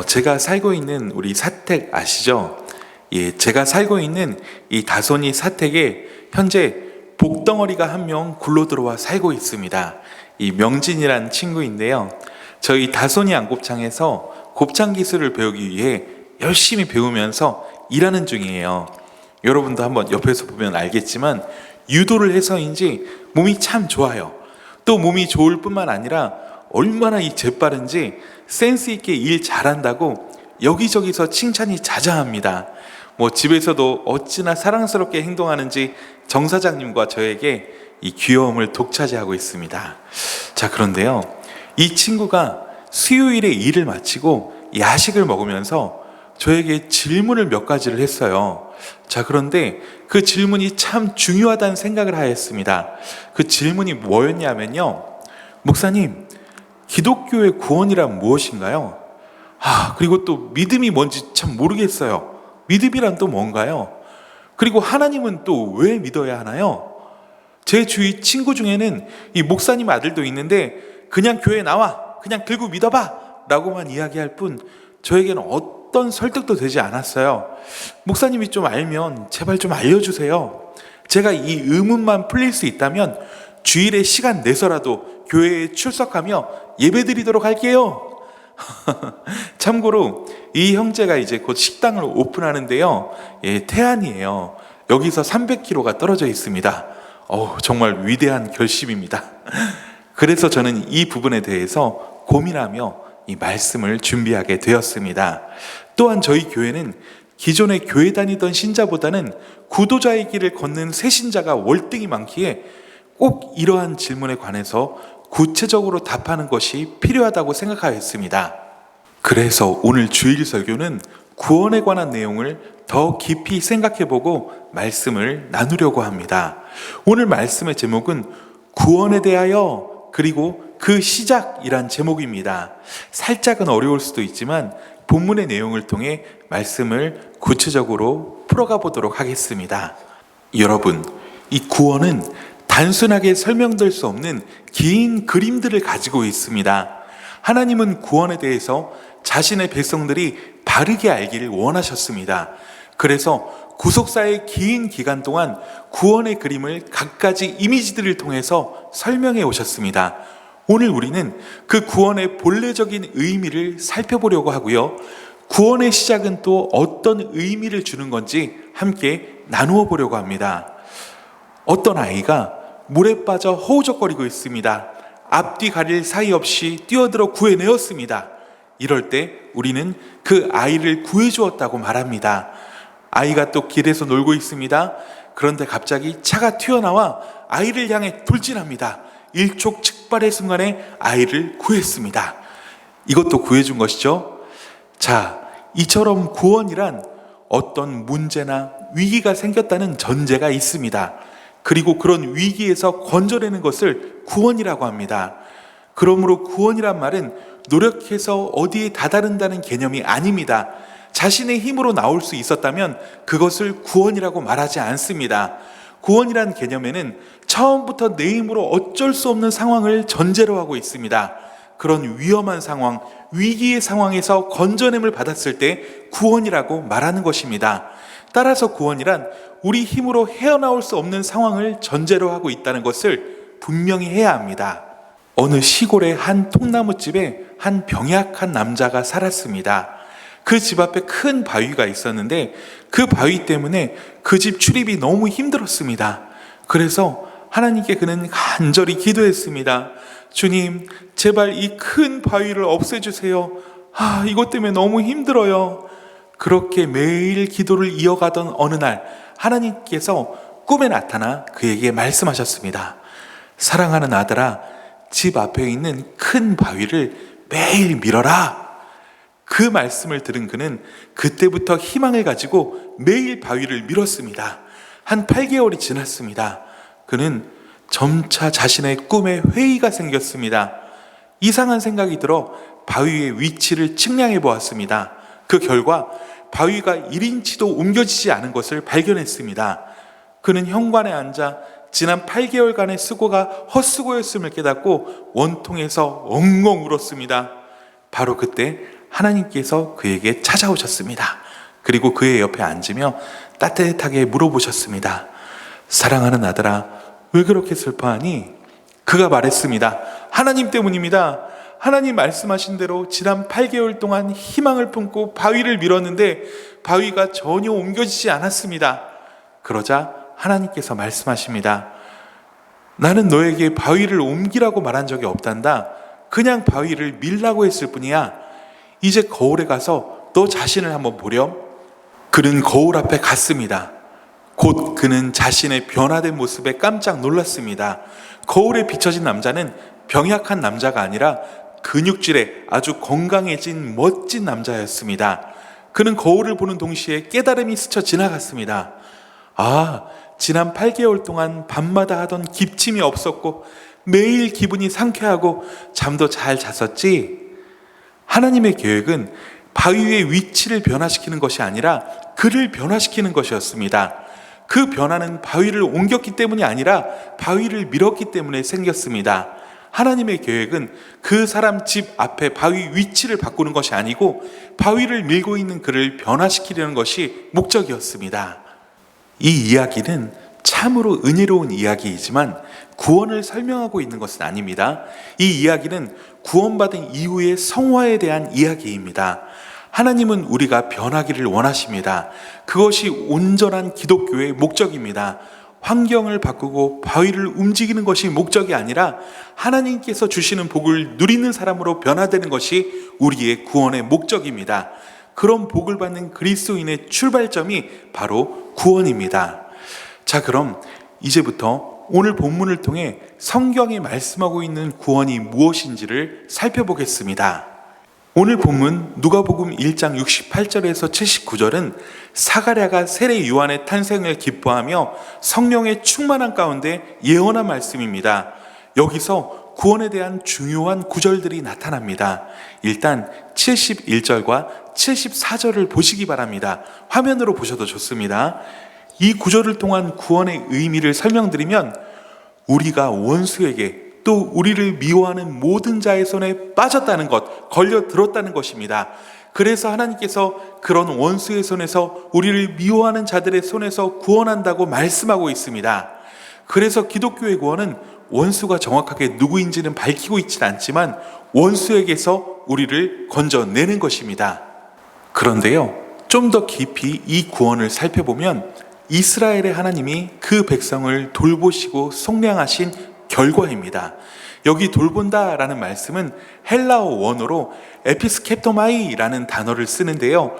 제가 살고 있는 우리 사택 아시죠? 예, 제가 살고 있는 이 다소니 사택에 현재 복덩어리가 한 명 굴러 들어와 살고 있습니다. 이 명진이라는 친구인데요. 저희 다소니 안곱창에서 곱창 기술을 배우기 위해 열심히 배우면서 일하는 중이에요. 여러분도 한번 옆에서 보면 알겠지만 유도를 해서인지 몸이 참 좋아요. 또 몸이 좋을 뿐만 아니라 얼마나 이 재빠른지 센스 있게 일 잘한다고 여기저기서 칭찬이 자자합니다. 집에서도 어찌나 사랑스럽게 행동하는지 정 사장님과 저에게 이 귀여움을 독차지하고 있습니다. 자, 그런데요, 이 친구가 수요일에 일을 마치고 야식을 먹으면서 저에게 질문을 몇 가지를 했어요. 자, 그런데 그 질문이 참 중요하다는 생각을 하였습니다. 그 질문이 뭐였냐면요, 목사님, 기독교의 구원이란 무엇인가요? 그리고 또 믿음이 뭔지 참 모르겠어요. 믿음이란 또 뭔가요? 그리고 하나님은 또 왜 믿어야 하나요? 제 주위 친구 중에는 이 목사님 아들도 있는데 그냥 교회 나와, 그냥 들고 믿어봐 라고만 이야기할 뿐 저에게는 어떤 설득도 되지 않았어요. 목사님이 좀 알면 제발 좀 알려주세요. 제가 이 의문만 풀릴 수 있다면 주일에 시간 내서라도 교회에 출석하며 예배드리도록 할게요. 참고로 이 형제가 이제 곧 식당을 오픈하는데요, 태안이에요. 여기서 300km가 떨어져 있습니다. 정말 위대한 결심입니다. 그래서 저는 이 부분에 대해서 고민하며 이 말씀을 준비하게 되었습니다. 또한 저희 교회는 기존에 교회 다니던 신자보다는 구도자의 길을 걷는 새 신자가 월등히 많기에 꼭 이러한 질문에 관해서 구체적으로 답하는 것이 필요하다고 생각하였습니다. 그래서 오늘 주일 설교는 구원에 관한 내용을 더 깊이 생각해보고 말씀을 나누려고 합니다. 오늘 말씀의 제목은 구원에 대하여 그리고 그 시작이란 제목입니다. 살짝은 어려울 수도 있지만 본문의 내용을 통해 말씀을 구체적으로 풀어가 보도록 하겠습니다. 여러분, 이 구원은 단순하게 설명될 수 없는 긴 그림들을 가지고 있습니다. 하나님은 구원에 대해서 자신의 백성들이 바르게 알기를 원하셨습니다. 그래서 구속사의 긴 기간 동안 구원의 그림을 갖가지 이미지들을 통해서 설명해 오셨습니다. 오늘 우리는 그 구원의 본래적인 의미를 살펴보려고 하고요, 구원의 시작은 또 어떤 의미를 주는 건지 함께 나누어 보려고 합니다. 어떤 아이가 물에 빠져 허우적거리고 있습니다. 앞뒤 가릴 사이 없이 뛰어들어 구해내었습니다. 이럴 때 우리는 그 아이를 구해주었다고 말합니다. 아이가 또 길에서 놀고 있습니다. 그런데 갑자기 차가 튀어나와 아이를 향해 돌진합니다. 일촉즉발의 순간에 아이를 구했습니다. 이것도 구해준 것이죠. 자, 이처럼 구원이란 어떤 문제나 위기가 생겼다는 전제가 있습니다. 그리고 그런 위기에서 건져내는 것을 구원이라고 합니다. 그러므로 구원이란 말은 노력해서 어디에 다다른다는 개념이 아닙니다. 자신의 힘으로 나올 수 있었다면 그것을 구원이라고 말하지 않습니다. 구원이란 개념에는 처음부터 내 힘으로 어쩔 수 없는 상황을 전제로 하고 있습니다. 그런 위험한 상황, 위기의 상황에서 건져냄을 받았을 때 구원이라고 말하는 것입니다. 따라서 구원이란 우리 힘으로 헤어나올 수 없는 상황을 전제로 하고 있다는 것을 분명히 해야 합니다. 어느 시골의 한 통나무집에 한 병약한 남자가 살았습니다. 그 집 앞에 큰 바위가 있었는데 그 바위 때문에 그 집 출입이 너무 힘들었습니다. 그래서 하나님께 그는 간절히 기도했습니다. 주님, 제발 이 큰 바위를 없애주세요. 이것 때문에 너무 힘들어요. 그렇게 매일 기도를 이어가던 어느 날 하나님께서 꿈에 나타나 그에게 말씀하셨습니다. 사랑하는 아들아, 집 앞에 있는 큰 바위를 매일 밀어라. 그 말씀을 들은 그는 그때부터 희망을 가지고 매일 바위를 밀었습니다. 한 8개월이 지났습니다. 그는 점차 자신의 꿈에 회의가 생겼습니다. 이상한 생각이 들어 바위의 위치를 측량해 보았습니다. 그 결과 바위가 1인치도 옮겨지지 않은 것을 발견했습니다. 그는 현관에 앉아 지난 8개월간의 수고가 헛수고였음을 깨닫고 원통에서 엉엉 울었습니다. 바로 그때 하나님께서 그에게 찾아오셨습니다. 그리고 그의 옆에 앉으며 따뜻하게 물어보셨습니다. 사랑하는 아들아, 왜 그렇게 슬퍼하니? 그가 말했습니다. 하나님 때문입니다. 하나님 말씀하신 대로 지난 8개월 동안 희망을 품고 바위를 밀었는데 바위가 전혀 옮겨지지 않았습니다. 그러자 하나님께서 말씀하십니다. 나는 너에게 바위를 옮기라고 말한 적이 없단다. 그냥 바위를 밀라고 했을 뿐이야. 이제 거울에 가서 너 자신을 한번 보렴. 그는 거울 앞에 갔습니다. 곧 그는 자신의 변화된 모습에 깜짝 놀랐습니다. 거울에 비춰진 남자는 병약한 남자가 아니라 근육질의 아주 건강해진 멋진 남자였습니다. 그는 거울을 보는 동시에 깨달음이 스쳐 지나갔습니다. 아, 지난 8개월 동안 밤마다 하던 기침이 없었고 매일 기분이 상쾌하고 잠도 잘 잤었지? 하나님의 계획은 바위의 위치를 변화시키는 것이 아니라 그를 변화시키는 것이었습니다. 그 변화는 바위를 옮겼기 때문이 아니라 바위를 밀었기 때문에 생겼습니다. 하나님의 계획은 그 사람 집 앞에 바위 위치를 바꾸는 것이 아니고 바위를 밀고 있는 그를 변화시키려는 것이 목적이었습니다. 이 이야기는 참으로 은혜로운 이야기이지만 구원을 설명하고 있는 것은 아닙니다. 이 이야기는 구원받은 이후의 성화에 대한 이야기입니다. 하나님은 우리가 변하기를 원하십니다. 그것이 온전한 기독교의 목적입니다. 환경을 바꾸고 바위를 움직이는 것이 목적이 아니라 하나님께서 주시는 복을 누리는 사람으로 변화되는 것이 우리의 구원의 목적입니다. 그런 복을 받는 그리스도인의 출발점이 바로 구원입니다. 자, 그럼 이제부터 오늘 본문을 통해 성경이 말씀하고 있는 구원이 무엇인지를 살펴보겠습니다. 오늘 본문 누가복음 1장 68절에서 79절은 사가랴가 세례 요한의 탄생을 기뻐하며 성령의 충만한 가운데 예언한 말씀입니다. 여기서 구원에 대한 중요한 구절들이 나타납니다. 일단 71절과 74절을 보시기 바랍니다. 화면으로 보셔도 좋습니다. 이 구절을 통한 구원의 의미를 설명드리면 우리가 원수에게 또 우리를 미워하는 모든 자의 손에 빠졌다는 것, 걸려들었다는 것입니다. 그래서 하나님께서 그런 원수의 손에서 우리를 미워하는 자들의 손에서 구원한다고 말씀하고 있습니다. 그래서 기독교의 구원은 원수가 정확하게 누구인지는 밝히고 있지는 않지만 원수에게서 우리를 건져내는 것입니다. 그런데요, 좀 더 깊이 이 구원을 살펴보면 이스라엘의 하나님이 그 백성을 돌보시고 속량하신 결과입니다. 여기 돌본다라는 말씀은 헬라어 원어로 에피스케토마이라는 단어를 쓰는데요,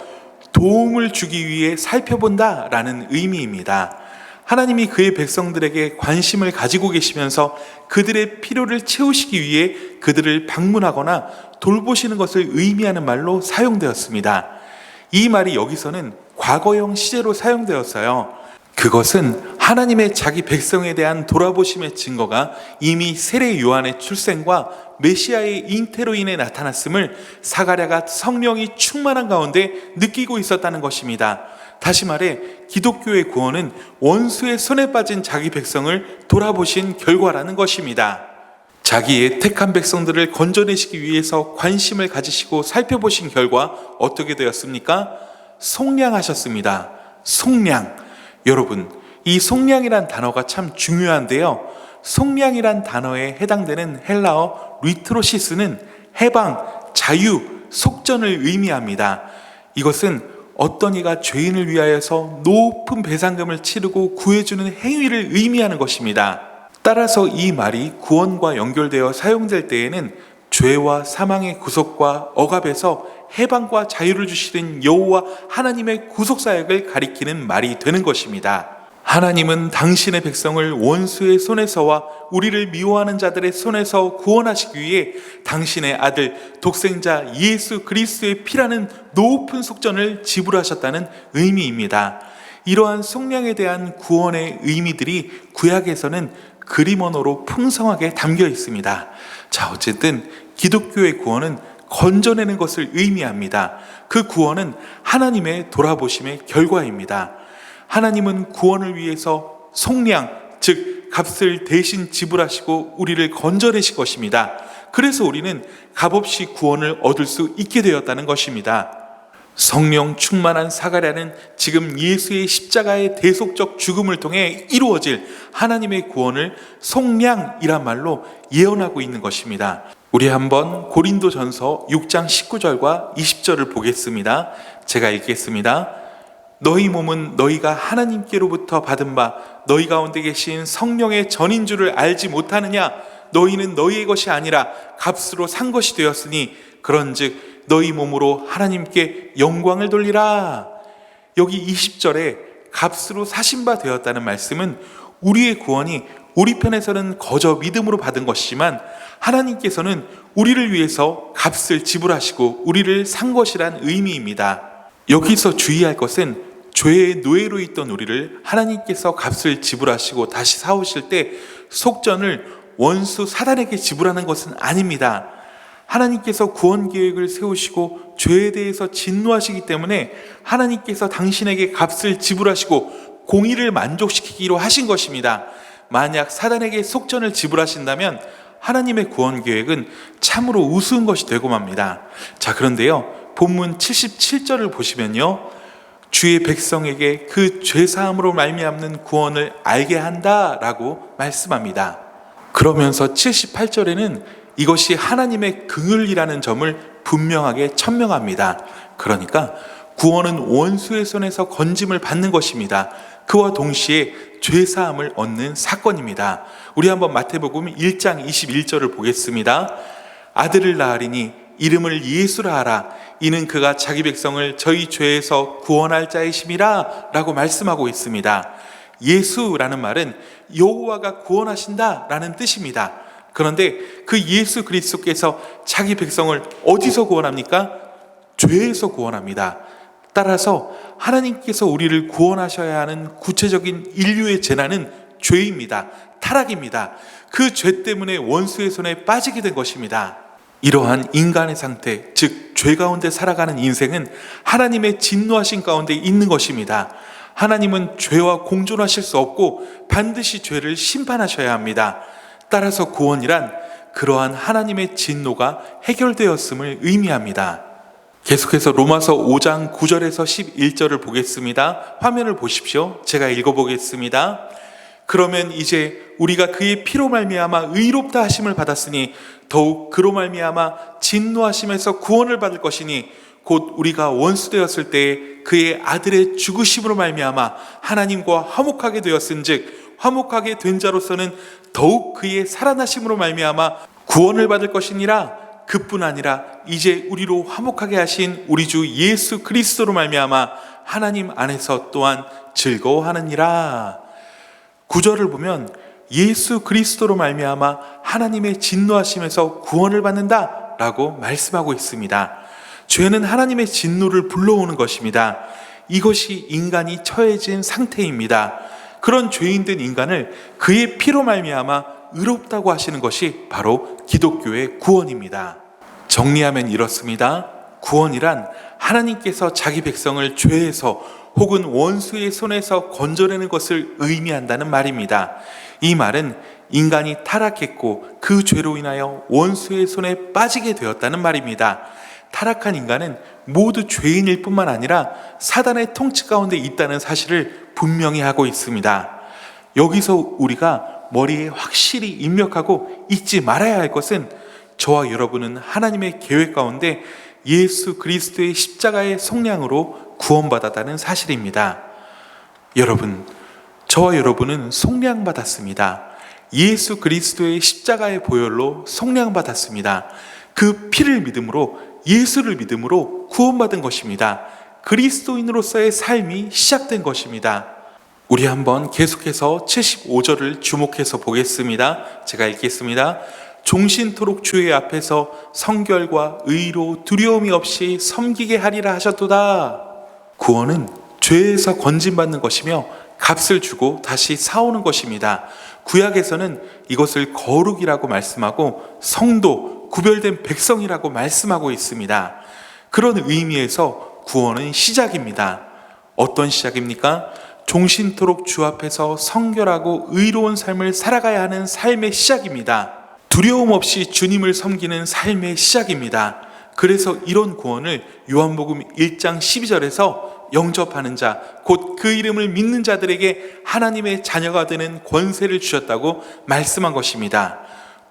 도움을 주기 위해 살펴본다라는 의미입니다. 하나님이 그의 백성들에게 관심을 가지고 계시면서 그들의 필요를 채우시기 위해 그들을 방문하거나 돌보시는 것을 의미하는 말로 사용되었습니다. 이 말이 여기서는 과거형 시제로 사용되었어요. 그것은 하나님의 자기 백성에 대한 돌아보심의 증거가 이미 세례 요한의 출생과 메시아의 잉태로 인해 나타났음을 사가랴가 성령이 충만한 가운데 느끼고 있었다는 것입니다. 다시 말해 기독교의 구원은 원수의 손에 빠진 자기 백성을 돌아보신 결과라는 것입니다. 자기의 택한 백성들을 건져내시기 위해서 관심을 가지시고 살펴보신 결과 어떻게 되었습니까? 속량하셨습니다. 속량. 여러분, 이 속량이란 단어가 참 중요한데요, 속량이란 단어에 해당되는 헬라어 리트로시스는 해방, 자유, 속전을 의미합니다. 이것은 어떤 이가 죄인을 위하여서 높은 배상금을 치르고 구해주는 행위를 의미하는 것입니다. 따라서 이 말이 구원과 연결되어 사용될 때에는 죄와 사망의 구속과 억압에서 해방과 자유를 주시는 여호와 하나님의 구속사역을 가리키는 말이 되는 것입니다. 하나님은 당신의 백성을 원수의 손에서와 우리를 미워하는 자들의 손에서 구원하시기 위해 당신의 아들 독생자 예수 그리스도의 피라는 높은 속전을 지불하셨다는 의미입니다. 이러한 속량에 대한 구원의 의미들이 구약에서는 그림 언어로 풍성하게 담겨 있습니다. 자, 어쨌든 기독교의 구원은 건져내는 것을 의미합니다. 그 구원은 하나님의 돌아보심의 결과입니다. 하나님은 구원을 위해서 속량, 즉 값을 대신 지불하시고 우리를 건져내실 것입니다. 그래서 우리는 값없이 구원을 얻을 수 있게 되었다는 것입니다. 성령 충만한 사가랴는 지금 예수의 십자가의 대속적 죽음을 통해 이루어질 하나님의 구원을 속량이란 말로 예언하고 있는 것입니다. 우리 한번 고린도전서 6장 19절과 20절을 보겠습니다. 제가 읽겠습니다. 너희 몸은 너희가 하나님께로부터 받은 바 너희 가운데 계신 성령의 전인 줄을 알지 못하느냐? 너희는 너희의 것이 아니라 값으로 산 것이 되었으니 그런즉 너희 몸으로 하나님께 영광을 돌리라. 여기 20절에 값으로 사신 바 되었다는 말씀은 우리의 구원이 우리 편에서는 거저 믿음으로 받은 것이지만 하나님께서는 우리를 위해서 값을 지불하시고 우리를 산 것이란 의미입니다. 여기서 주의할 것은 죄의 노예로 있던 우리를 하나님께서 값을 지불하시고 다시 사오실 때 속전을 원수 사단에게 지불하는 것은 아닙니다. 하나님께서 구원 계획을 세우시고 죄에 대해서 진노하시기 때문에 하나님께서 당신에게 값을 지불하시고 공의를 만족시키기로 하신 것입니다. 만약 사단에게 속전을 지불하신다면 하나님의 구원 계획은 참으로 우스운 것이 되고 맙니다. 자, 그런데요, 본문 77절을 보시면요, 주의 백성에게 그 죄사함으로 말미암는 구원을 알게 한다라고 말씀합니다. 그러면서 78절에는 이것이 하나님의 긍휼이라는 점을 분명하게 천명합니다. 그러니까 구원은 원수의 손에서 건짐을 받는 것입니다. 그와 동시에 죄사함을 얻는 사건입니다. 우리 한번 마태복음 1장 21절을 보겠습니다. 아들을 낳으리니 이름을 예수라 하라. 이는 그가 자기 백성을 저희 죄에서 구원할 자이심이라 라고 말씀하고 있습니다. 예수라는 말은 여호와가 구원하신다 라는 뜻입니다. 그런데 그 예수 그리스도께서 자기 백성을 어디서 구원합니까? 죄에서 구원합니다. 따라서 하나님께서 우리를 구원하셔야 하는 구체적인 인류의 재난은 죄입니다. 타락입니다. 그 죄 때문에 원수의 손에 빠지게 된 것입니다. 이러한 인간의 상태, 즉 죄 가운데 살아가는 인생은 하나님의 진노하신 가운데 있는 것입니다. 하나님은 죄와 공존하실 수 없고 반드시 죄를 심판하셔야 합니다. 따라서 구원이란 그러한 하나님의 진노가 해결되었음을 의미합니다. 계속해서 로마서 5장 9절에서 11절을 보겠습니다. 화면을 보십시오. 제가 읽어보겠습니다. 그러면 이제 우리가 그의 피로 말미암아 의롭다 하심을 받았으니 더욱 그로 말미암아 진노하심에서 구원을 받을 것이니 곧 우리가 원수 되었을 때에 그의 아들의 죽으심으로 말미암아 하나님과 화목하게 되었은즉 화목하게 된 자로서는 더욱 그의 살아나심으로 말미암아 구원을 받을 것이니라. 그뿐 아니라 이제 우리로 화목하게 하신 우리 주 예수 그리스도로 말미암아 하나님 안에서 또한 즐거워하느니라. 9절을 보면 예수 그리스도로 말미암아 하나님의 진노하심에서 구원을 받는다 라고 말씀하고 있습니다. 죄는 하나님의 진노를 불러오는 것입니다. 이것이 인간이 처해진 상태입니다. 그런 죄인된 인간을 그의 피로 말미암아 의롭다고 하시는 것이 바로 기독교의 구원입니다. 정리하면 이렇습니다. 구원이란 하나님께서 자기 백성을 죄에서 혹은 원수의 손에서 건져내는 것을 의미한다는 말입니다. 이 말은 인간이 타락했고 그 죄로 인하여 원수의 손에 빠지게 되었다는 말입니다. 타락한 인간은 모두 죄인일 뿐만 아니라 사단의 통치 가운데 있다는 사실을 분명히 하고 있습니다. 여기서 우리가 머리에 확실히 입력하고 잊지 말아야 할 것은 저와 여러분은 하나님의 계획 가운데 예수 그리스도의 십자가의 속량으로 구원받았다는 사실입니다. 여러분, 저와 여러분은 속량받았습니다. 예수 그리스도의 십자가의 보혈로 속량받았습니다. 그 피를 믿음으로, 예수를 믿음으로 구원받은 것입니다. 그리스도인으로서의 삶이 시작된 것입니다. 우리 한번 계속해서 75절을 주목해서 보겠습니다. 제가 읽겠습니다. 종신토록 주의 앞에서 성결과 의로 두려움이 없이 섬기게 하리라 하셨도다. 구원은 죄에서 건진받는 것이며 값을 주고 다시 사오는 것입니다. 구약에서는 이것을 거룩이라고 말씀하고 성도, 구별된 백성이라고 말씀하고 있습니다. 그런 의미에서 구원은 시작입니다. 어떤 시작입니까? 종신토록 주 앞에서 성결하고 의로운 삶을 살아가야 하는 삶의 시작입니다. 두려움 없이 주님을 섬기는 삶의 시작입니다. 그래서 이런 구원을 요한복음 1장 12절에서 영접하는 자, 곧 그 이름을 믿는 자들에게 하나님의 자녀가 되는 권세를 주셨다고 말씀한 것입니다.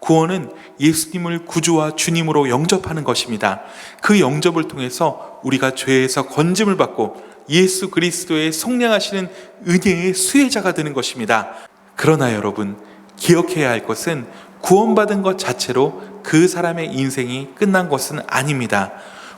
구원은 예수님을 구주와 주님으로 영접하는 것입니다. 그 영접을 통해서 우리가 죄에서 건짐을 받고 예수 그리스도의 속량하시는 은혜의 수혜자가 되는 것입니다. 그러나 여러분, 기억해야 할 것은 구원받은 것 자체로 그 사람의 인생이 끝난 것은 아닙니다.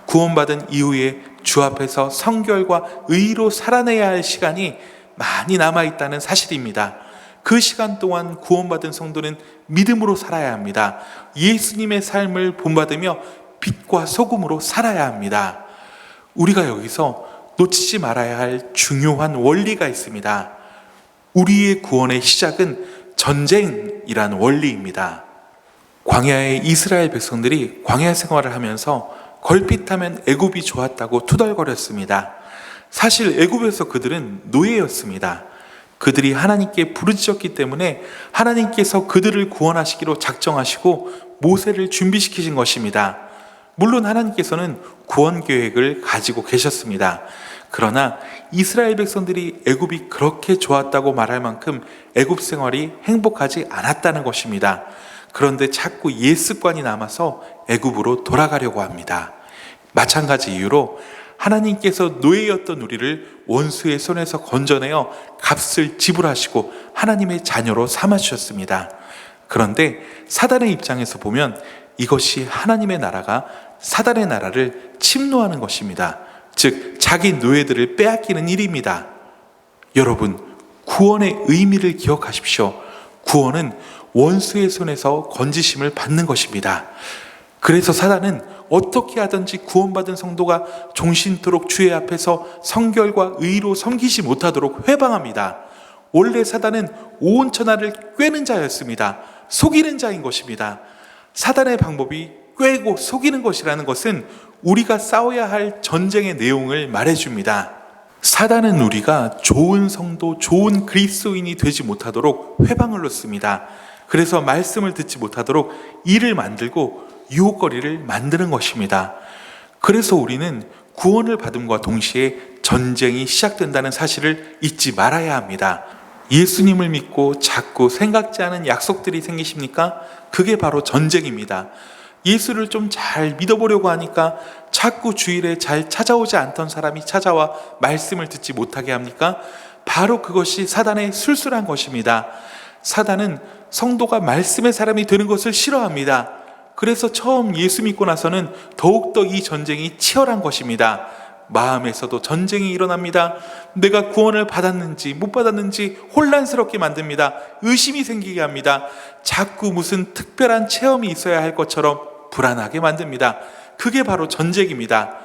구원받은 이후에 주 앞에서 성결과 의로 살아내야 할 시간이 많이 남아있다는 사실입니다. 그 시간 동안 구원받은 성도는 믿음으로 살아야 합니다. 예수님의 삶을 본받으며 빛과 소금으로 살아야 합니다. 우리가 여기서 놓치지 말아야 할 중요한 원리가 있습니다. 우리의 구원의 시작은 전쟁이란 원리입니다. 광야의 이스라엘 백성들이 광야 생활을 하면서 걸핏하면 애굽이 좋았다고 투덜거렸습니다. 사실 애굽에서 그들은 노예였습니다. 그들이 하나님께 부르짖었기 때문에 하나님께서 그들을 구원하시기로 작정하시고 모세를 준비시키신 것입니다. 물론 하나님께서는 구원 계획을 가지고 계셨습니다. 그러나 이스라엘 백성들이 애굽이 그렇게 좋았다고 말할 만큼 애굽 생활이 행복하지 않았다는 것입니다. 그런데 자꾸 옛 습관이 남아서 애굽으로 돌아가려고 합니다. 마찬가지 이유로 하나님께서 노예였던 우리를 원수의 손에서 건져내어 값을 지불하시고 하나님의 자녀로 삼아주셨습니다. 그런데 사단의 입장에서 보면 이것이 하나님의 나라가 사단의 나라를 침노하는 것입니다. 즉 자기 노예들을 빼앗기는 일입니다. 여러분, 구원의 의미를 기억하십시오. 구원은 원수의 손에서 건지심을 받는 것입니다. 그래서 사단은 어떻게 하든지 구원받은 성도가 종신토록 주의 앞에서 성결과 의로 섬기지 못하도록 회방합니다. 원래 사단은 온 천하를 꿰는 자였습니다. 속이는 자인 것입니다. 사단의 방법이 꿰고 속이는 것이라는 것은 우리가 싸워야 할 전쟁의 내용을 말해줍니다. 사단은 우리가 좋은 성도, 좋은 그리스도인이 되지 못하도록 회방을 놓습니다. 그래서 말씀을 듣지 못하도록 일을 만들고 유혹거리를 만드는 것입니다. 그래서 우리는 구원을 받음과 동시에 전쟁이 시작된다는 사실을 잊지 말아야 합니다. 예수님을 믿고 자꾸 생각지 않은 약속들이 생기십니까? 그게 바로 전쟁입니다. 예수를 좀 잘 믿어보려고 하니까 자꾸 주일에 잘 찾아오지 않던 사람이 찾아와 말씀을 듣지 못하게 합니까? 바로 그것이 사단의 술수란 것입니다. 사단은 성도가 말씀의 사람이 되는 것을 싫어합니다. 그래서 처음 예수 믿고 나서는 더욱더 이 전쟁이 치열한 것입니다. 마음에서도 전쟁이 일어납니다. 내가 구원을 받았는지 못 받았는지 혼란스럽게 만듭니다. 의심이 생기게 합니다. 자꾸 무슨 특별한 체험이 있어야 할 것처럼 불안하게 만듭니다. 그게 바로 전쟁입니다.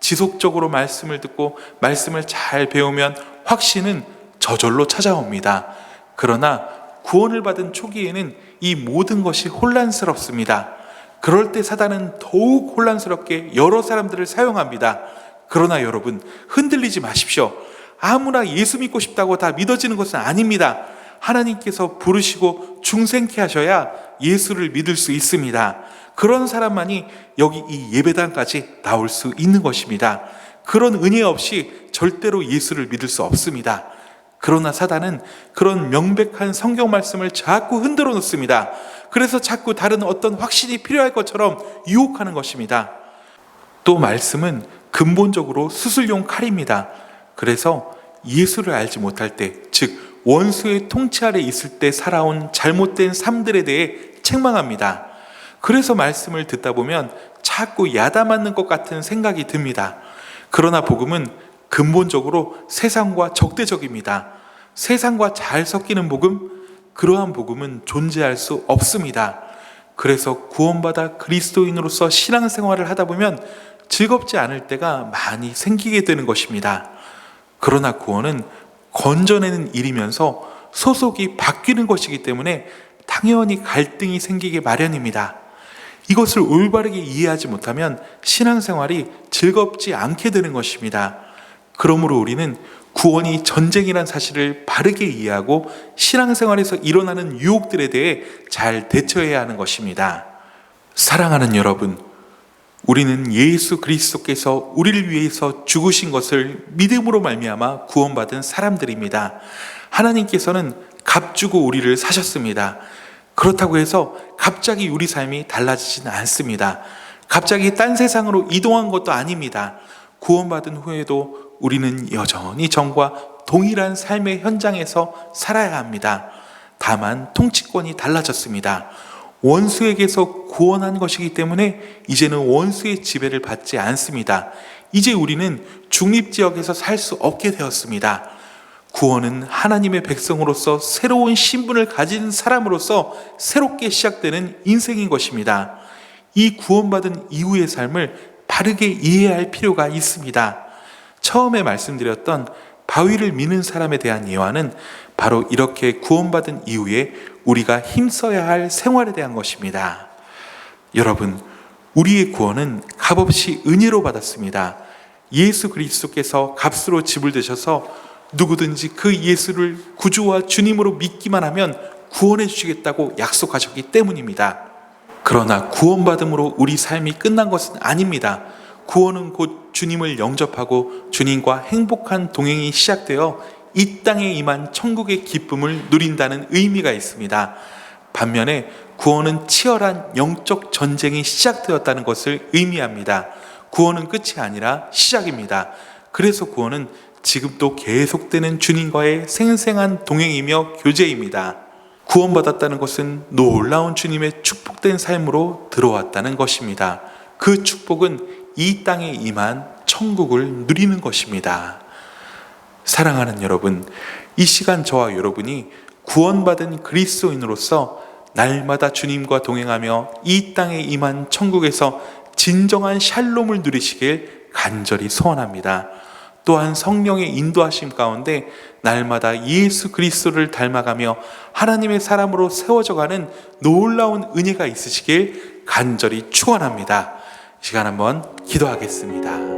지속적으로 말씀을 듣고 말씀을 잘 배우면 확신은 저절로 찾아옵니다. 그러나 구원을 받은 초기에는 이 모든 것이 혼란스럽습니다. 그럴 때 사단은 더욱 혼란스럽게 여러 사람들을 사용합니다. 그러나 여러분, 흔들리지 마십시오. 아무나 예수 믿고 싶다고 다 믿어지는 것은 아닙니다. 하나님께서 부르시고 중생케 하셔야 예수를 믿을 수 있습니다. 그런 사람만이 여기 이 예배당까지 나올 수 있는 것입니다. 그런 은혜 없이 절대로 예수를 믿을 수 없습니다. 그러나 사단은 그런 명백한 성경 말씀을 자꾸 흔들어 놓습니다. 그래서 자꾸 다른 어떤 확신이 필요할 것처럼 유혹하는 것입니다. 또 말씀은 근본적으로 수술용 칼입니다. 그래서 예수를 알지 못할 때, 즉 원수의 통치 아래 있을 때 살아온 잘못된 삶들에 대해 책망합니다. 그래서 말씀을 듣다 보면 자꾸 야단맞는 것 같은 생각이 듭니다. 그러나 복음은 근본적으로 세상과 적대적입니다. 세상과 잘 섞이는 복음, 그러한 복음은 존재할 수 없습니다. 그래서 구원받아 그리스도인으로서 신앙생활을 하다 보면 즐겁지 않을 때가 많이 생기게 되는 것입니다. 그러나 구원은 건져내는 일이면서 소속이 바뀌는 것이기 때문에 당연히 갈등이 생기기 마련입니다. 이것을 올바르게 이해하지 못하면 신앙생활이 즐겁지 않게 되는 것입니다. 그러므로 우리는 구원이 전쟁이란 사실을 바르게 이해하고 신앙생활에서 일어나는 유혹들에 대해 잘 대처해야 하는 것입니다. 사랑하는 여러분, 우리는 예수 그리스도께서 우리를 위해서 죽으신 것을 믿음으로 말미암아 구원받은 사람들입니다. 하나님께서는 값주고 우리를 사셨습니다. 그렇다고 해서 갑자기 우리 삶이 달라지지는 않습니다. 갑자기 딴 세상으로 이동한 것도 아닙니다. 구원받은 후에도 우리는 여전히 전과 동일한 삶의 현장에서 살아야 합니다. 다만 통치권이 달라졌습니다. 원수에게서 구원한 것이기 때문에 이제는 원수의 지배를 받지 않습니다. 이제 우리는 중립지역에서 살 수 없게 되었습니다. 구원은 하나님의 백성으로서 새로운 신분을 가진 사람으로서 새롭게 시작되는 인생인 것입니다. 이 구원받은 이후의 삶을 바르게 이해할 필요가 있습니다. 처음에 말씀드렸던 바위를 미는 사람에 대한 예화는 바로 이렇게 구원받은 이후에 우리가 힘써야 할 생활에 대한 것입니다. 여러분, 우리의 구원은 값없이 은혜로 받았습니다. 예수 그리스도께서 값으로 지불되셔서 누구든지 그 예수를 구주와 주님으로 믿기만 하면 구원해 주시겠다고 약속하셨기 때문입니다. 그러나 구원받음으로 우리 삶이 끝난 것은 아닙니다. 구원은 곧 주님을 영접하고 주님과 행복한 동행이 시작되어 이 땅에 임한 천국의 기쁨을 누린다는 의미가 있습니다. 반면에 구원은 치열한 영적 전쟁이 시작되었다는 것을 의미합니다. 구원은 끝이 아니라 시작입니다. 그래서 구원은 지금도 계속되는 주님과의 생생한 동행이며 교제입니다. 구원받았다는 것은 놀라운 주님의 축복된 삶으로 들어왔다는 것입니다. 그 축복은 이 땅에 임한 천국을 누리는 것입니다. 사랑하는 여러분, 이 시간 저와 여러분이 구원받은 그리스도인으로서 날마다 주님과 동행하며 이 땅에 임한 천국에서 진정한 샬롬을 누리시길 간절히 소원합니다. 또한 성령의 인도하심 가운데 날마다 예수 그리스도를 닮아가며 하나님의 사람으로 세워져가는 놀라운 은혜가 있으시길 간절히 축원합니다. 이 시간 한번 기도하겠습니다.